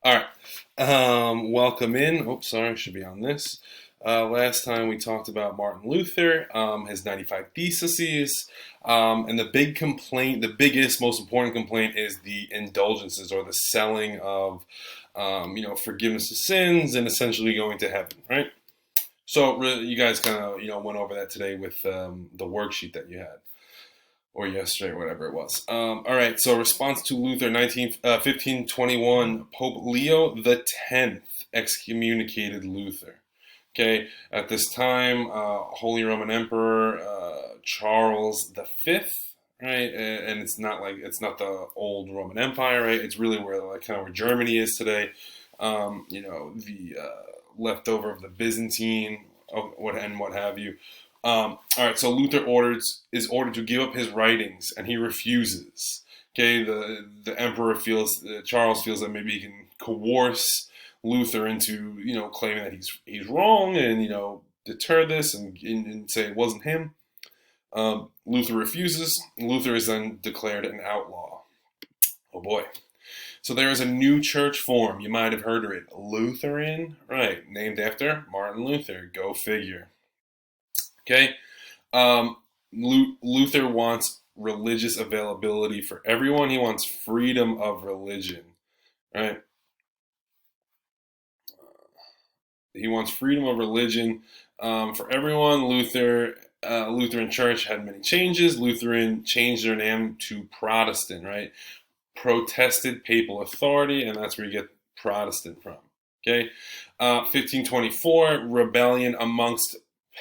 All right. Welcome in. Oops, sorry, I should be on this. Last time we talked about Martin Luther, his 95 Theses, and the big complaint, the biggest, most important complaint is the indulgences or the selling of, forgiveness of sins and essentially going to heaven, right? So you guys kind of, went over that today with the worksheet that you had or yesterday, or whatever it was. All right, so response to Luther, 1521, Pope Leo X excommunicated Luther. Okay, at this time, Holy Roman Emperor Charles V, right, and it's not the old Roman Empire, right? It's really where where Germany is today. The leftover of the Byzantine, what have you. All right, so is ordered to give up his writings, and he refuses. Okay, the emperor Charles feels that maybe he can coerce Luther into claiming that he's wrong and deter this and say it wasn't him. Luther refuses. Luther is then declared an outlaw. Oh boy. So there is a new church form. You might have heard of it. Lutheran, right? Named after Martin Luther. Go figure. Okay. Luther wants religious availability for everyone. He wants freedom of religion, right? He wants freedom of religion for everyone. Lutheran Church had many changes. Lutheran changed their name to Protestant, right? Protested papal authority, and that's where you get Protestant from. Okay, 1524, rebellion amongst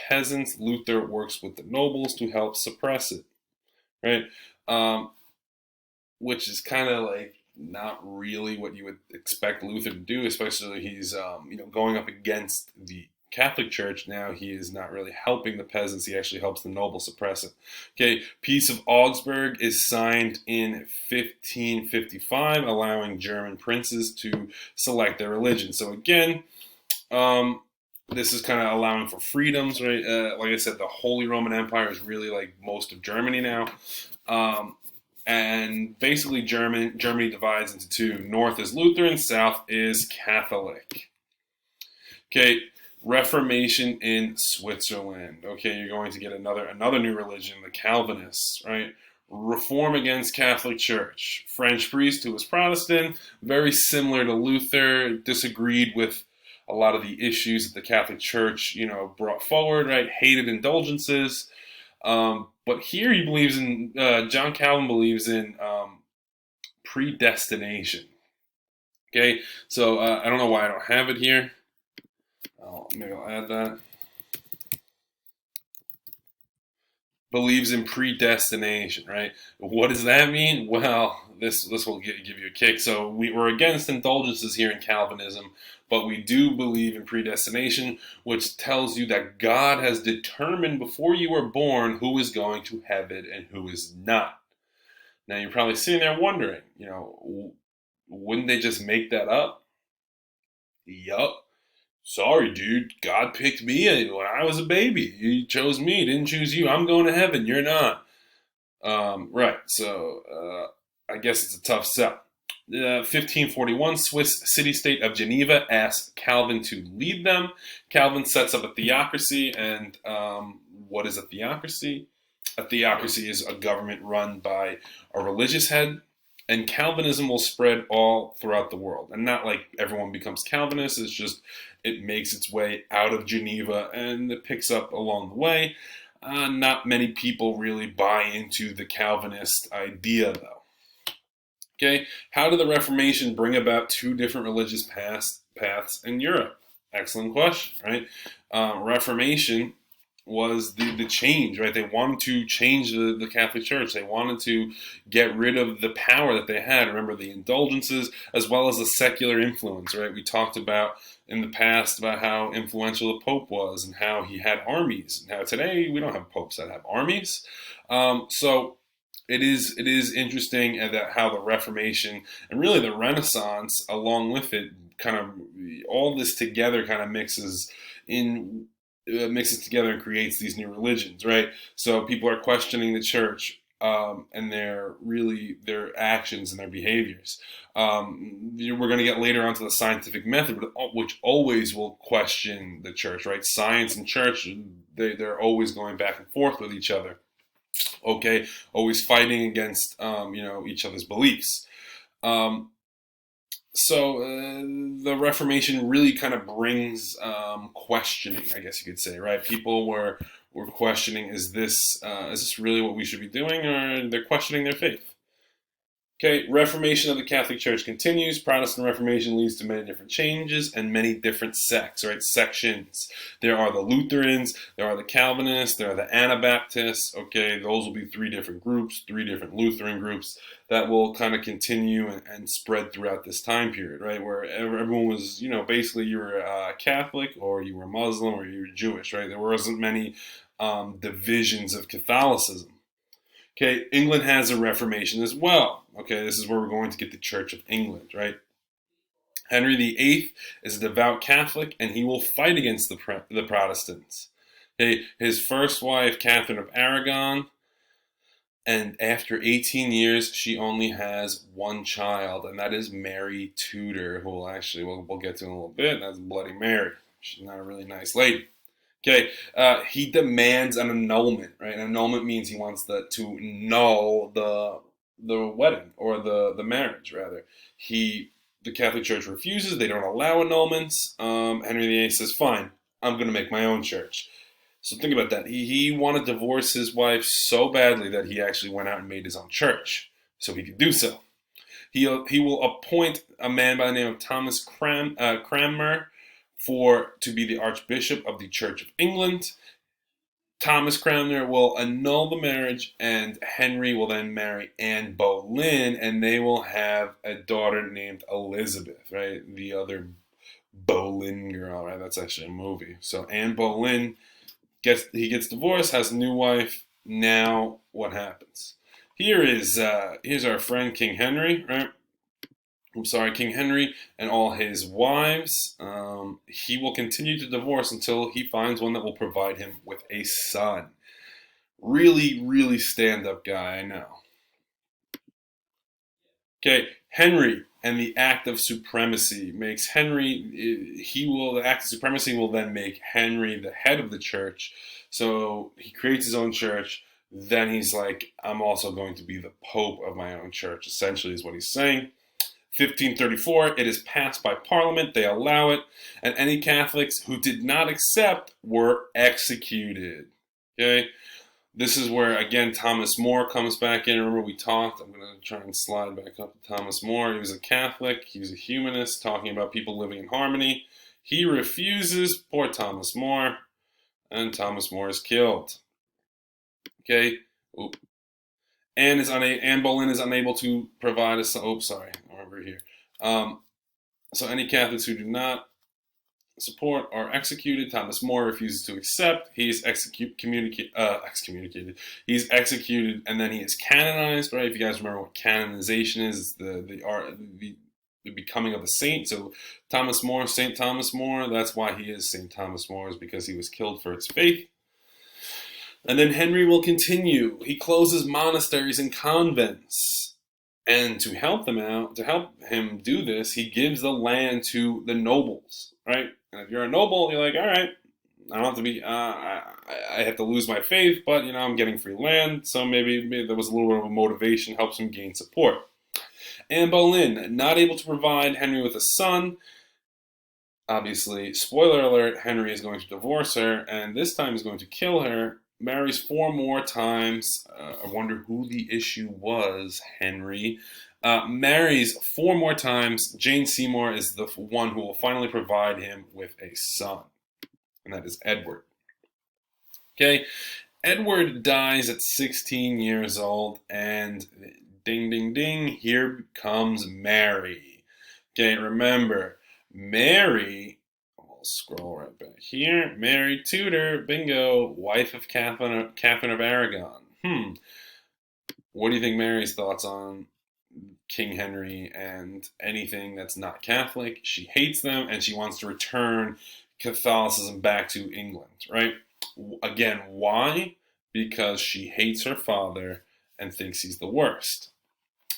peasants. Luther works with the nobles to help suppress it, right? Which is kind of like not really what you would expect Luther to do, especially he's going up against the Catholic Church. Now he is not really helping the peasants; he actually helps the nobles suppress it. Okay, Peace of Augsburg is signed in 1555, allowing German princes to select their religion. So again, this is kind of allowing for freedoms, right? Like I said, the Holy Roman Empire is really like most of Germany now. And basically, Germany divides into two. North is Lutheran, south is Catholic. Okay, Reformation in Switzerland. Okay, you're going to get another new religion, the Calvinists, right? Reform against Catholic Church. French priest who was Protestant, very similar to Luther, disagreed with a lot of the issues that the Catholic Church, brought forward, right? Hated indulgences. But here he believes in, John Calvin believes in predestination. Okay, so I don't know why I don't have it here. Maybe I'll add that. Believes in predestination, right? What does that mean? Well, this will give you a kick. So we're against indulgences here in Calvinism, but we do believe in predestination, which tells you that God has determined before you were born who is going to heaven and who is not. Now you're probably sitting there wondering, wouldn't they just make that up? Yup. Sorry, dude. God picked me when I was a baby. He chose me, didn't choose you. I'm going to heaven. You're not. Right. So I guess it's a tough sell. 1541, Swiss city-state of Geneva asks Calvin to lead them. Calvin sets up a theocracy, and what is a theocracy? A theocracy is a government run by a religious head, and Calvinism will spread all throughout the world. And not like everyone becomes Calvinist, it's just it makes its way out of Geneva and it picks up along the way. Not many people really buy into the Calvinist idea, though. Okay, how did the Reformation bring about two different religious paths in Europe? Excellent question, right? Reformation was the change, right? They wanted to change the Catholic Church. They wanted to get rid of the power that they had. Remember the indulgences as well as the secular influence, right? We talked about in the past about how influential the Pope was and how he had armies. Now today we don't have popes that have armies. So it is interesting that how the Reformation and really the Renaissance along with it kind of all this together kind of mixes together and creates these new religions, right? So people are questioning the church. and their actions and their behaviors. We're going to get later onto the scientific method, which always will question the church, right? Science and church, they're always going back and forth with each other. Okay, always fighting against each other's beliefs. Um, so the Reformation really kind of brings questioning, I guess you could say, right? People were questioning, is this really what we should be doing, or they're questioning their faith. Okay, Reformation of the Catholic Church continues. Protestant Reformation leads to many different changes and many different sects, right? Sections. There are the Lutherans, there are the Calvinists, there are the Anabaptists. Okay, those will be three different groups, three different Lutheran groups that will kind of continue and spread throughout this time period, right? Where everyone was, basically you were Catholic or you were Muslim or you were Jewish, right? There wasn't many divisions of Catholicism. Okay, England has a Reformation as well. Okay, this is where we're going to get the Church of England, right? Henry VIII is a devout Catholic, and he will fight against the Protestants. Okay, his first wife, Catherine of Aragon, and after 18 years, she only has one child, and that is Mary Tudor, who we'll get to in a little bit. That's Bloody Mary. She's not a really nice lady. Okay, he demands an annulment, right? An annulment means he wants to null the wedding or the marriage, rather. The Catholic Church refuses; they don't allow annulments. Henry VIII says, "Fine, I'm going to make my own church." So think about that. He wanted to divorce his wife so badly that he actually went out and made his own church, so he could do so. He will appoint a man by the name of Thomas Cranmer to be the Archbishop of the Church of England. Thomas Cranmer will annul the marriage, and Henry will then marry Anne Boleyn, and they will have a daughter named Elizabeth, right? The other Boleyn girl, right? That's actually a movie. So Anne Boleyn gets divorced, has a new wife. Now what happens? Here's our friend King Henry, right? King Henry and all his wives. He will continue to divorce until he finds one that will provide him with a son. Really, really stand-up guy, I know. Okay, Henry and the Act of Supremacy makes Henry. The Act of Supremacy will then make Henry the head of the church. So he creates his own church. Then he's like, I'm also going to be the Pope of my own church. Essentially, is what he's saying. 1534, it is passed by Parliament, they allow it, and any Catholics who did not accept were executed. Okay, this is where, again, Thomas More comes back in. Remember we talked, I'm going to try and slide back up to Thomas More. He was a Catholic, he was a humanist, talking about people living in harmony. He refuses, poor Thomas More, and Thomas More is killed. Okay, Anne Boleyn is unable to provide a son. Oh, sorry, over here. So any Catholics who do not support are executed. Thomas More refuses to accept. He's excommunicated. He's executed, and then he is canonized. Right? If you guys remember what canonization is, the becoming of a saint. So Thomas More, Saint Thomas More. That's why he is Saint Thomas More, is because he was killed for his faith. And then Henry will continue. He closes monasteries and convents. And to help him do this, he gives the land to the nobles, right? And if you're a noble, you're like, all right, I don't have to be, I have to lose my faith, but, I'm getting free land. So maybe there was a little bit of a motivation, helps him gain support. Anne Boleyn, not able to provide Henry with a son. Obviously, spoiler alert, Henry is going to divorce her, and this time he's going to kill her. Marries 4 more times. I wonder who the issue was, Henry. Marries 4 more times. Jane Seymour is the one who will finally provide him with a son. And that is Edward. Okay, Edward dies at 16 years old, and ding, ding, ding, here comes Mary. Okay, remember, Mary... Scroll right back here. Mary Tudor, bingo, wife of Catherine of Aragon. What do you think Mary's thoughts on King Henry and anything that's not Catholic? She hates them, and she wants to return Catholicism back to England, right? Again, why? Because she hates her father, and thinks he's the worst.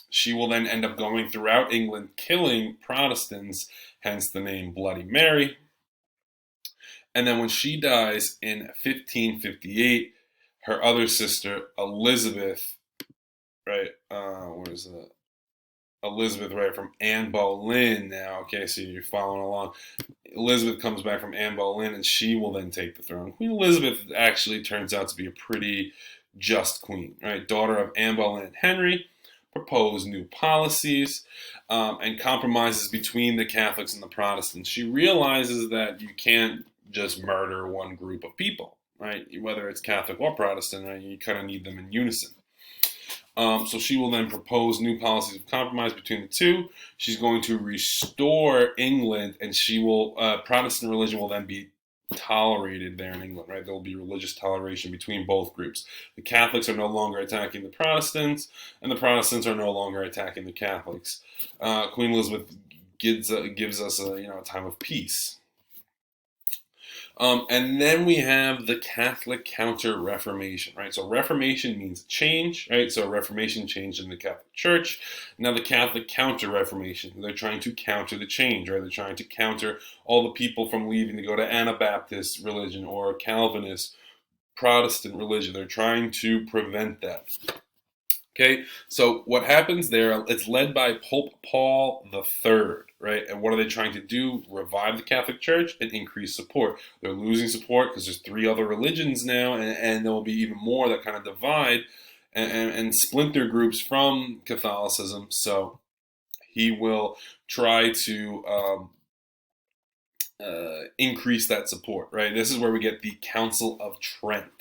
She will then end up going throughout England, killing Protestants, hence the name Bloody Mary. And then when she dies in 1558, her other sister, Elizabeth, right, where is that? Elizabeth, right, from Anne Boleyn now. Okay, so you're following along. Elizabeth comes back from Anne Boleyn, and she will then take the throne. Queen Elizabeth actually turns out to be a pretty just queen, right? Daughter of Anne Boleyn and Henry, proposed new policies and compromises between the Catholics and the Protestants. She realizes that you can't just murder one group of people, right? Whether it's Catholic or Protestant, right? You kind of need them in unison. So she will then propose new policies of compromise between the two. She's going to restore England, and she will Protestant religion will then be tolerated there in England, right? There will be religious toleration between both groups. The Catholics are no longer attacking the Protestants, and the Protestants are no longer attacking the Catholics. Queen Elizabeth gives us a time of peace. And then we have the Catholic Counter-Reformation, right? So Reformation means change, right? So Reformation changed in the Catholic Church. Now the Catholic Counter-Reformation, they're trying to counter the change, right? They're trying to counter all the people from leaving to go to Anabaptist religion or Calvinist, Protestant religion. They're trying to prevent that. Okay, so what happens there, it's led by Pope Paul III, right? And what are they trying to do? Revive the Catholic Church and increase support. They're losing support because there's 3 other religions now, and there will be even more that kind of divide and splinter groups from Catholicism. So he will try to increase that support, right? This is where we get the Council of Trent.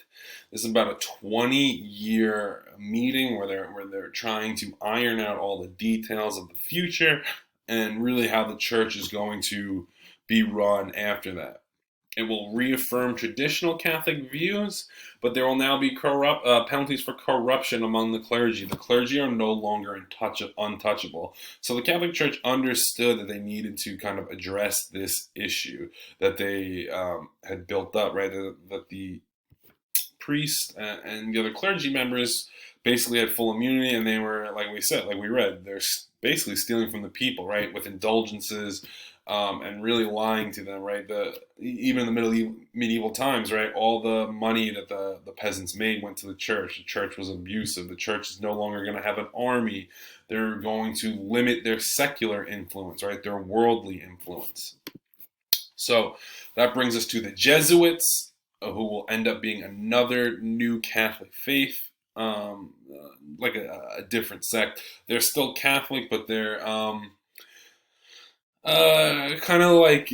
This is about a 20-year meeting where they're trying to iron out all the details of the future and really how the church is going to be run after that. It will reaffirm traditional Catholic views, but there will now be penalties for corruption among the clergy. The clergy are no longer untouchable. So the Catholic Church understood that they needed to kind of address this issue that they had built up, right? That the priests and the other clergy members basically had full immunity, and they were, like we said, like we read, they're basically stealing from the people, right, with indulgences and really lying to them, right? Even in the medieval times, right, all the money that the peasants made went to the church. The church was abusive. The church is no longer going to have an army. They're going to limit their secular influence, right, their worldly influence. So that brings us to the Jesuits, who will end up being another new Catholic faith, like a different sect. They're still Catholic, but they're kind of like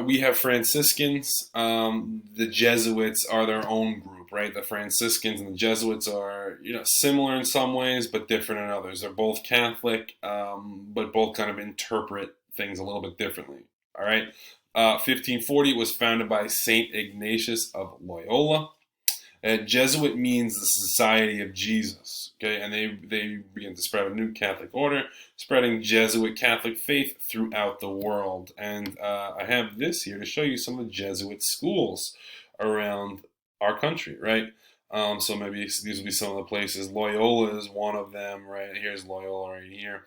we have Franciscans. The Jesuits are their own group, right? The Franciscans and the Jesuits are, similar in some ways, but different in others. They're both Catholic, but both kind of interpret things a little bit differently. All right. 1540 was founded by Saint Ignatius of Loyola. Jesuit means the Society of Jesus. Okay, and they begin to spread a new Catholic order, spreading Jesuit Catholic faith throughout the world. And I have this here to show you some of the Jesuit schools around our country, right? So maybe these will be some of the places. Loyola is one of them, right? Here's Loyola right here.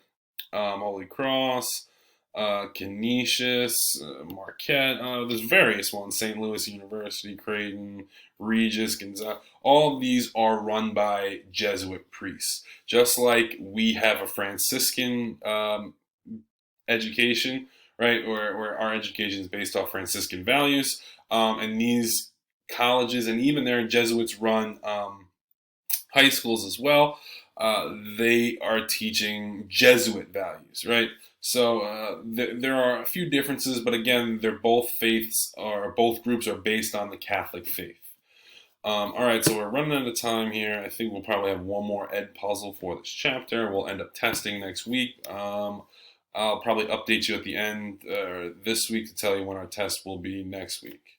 Holy Cross. Canisius, Marquette, there's various ones, St. Louis University, Creighton, Regis, Gonzaga. All of these are run by Jesuit priests. Just like we have a Franciscan education, right, where our education is based off Franciscan values, and these colleges and even their Jesuits run high schools as well. They are teaching Jesuit values, right? So there are a few differences, but again, both groups are based on the Catholic faith. All right, so we're running out of time here. I think we'll probably have one more Ed puzzle for this chapter. We'll end up testing next week. I'll probably update you at the end this week to tell you when our test will be next week.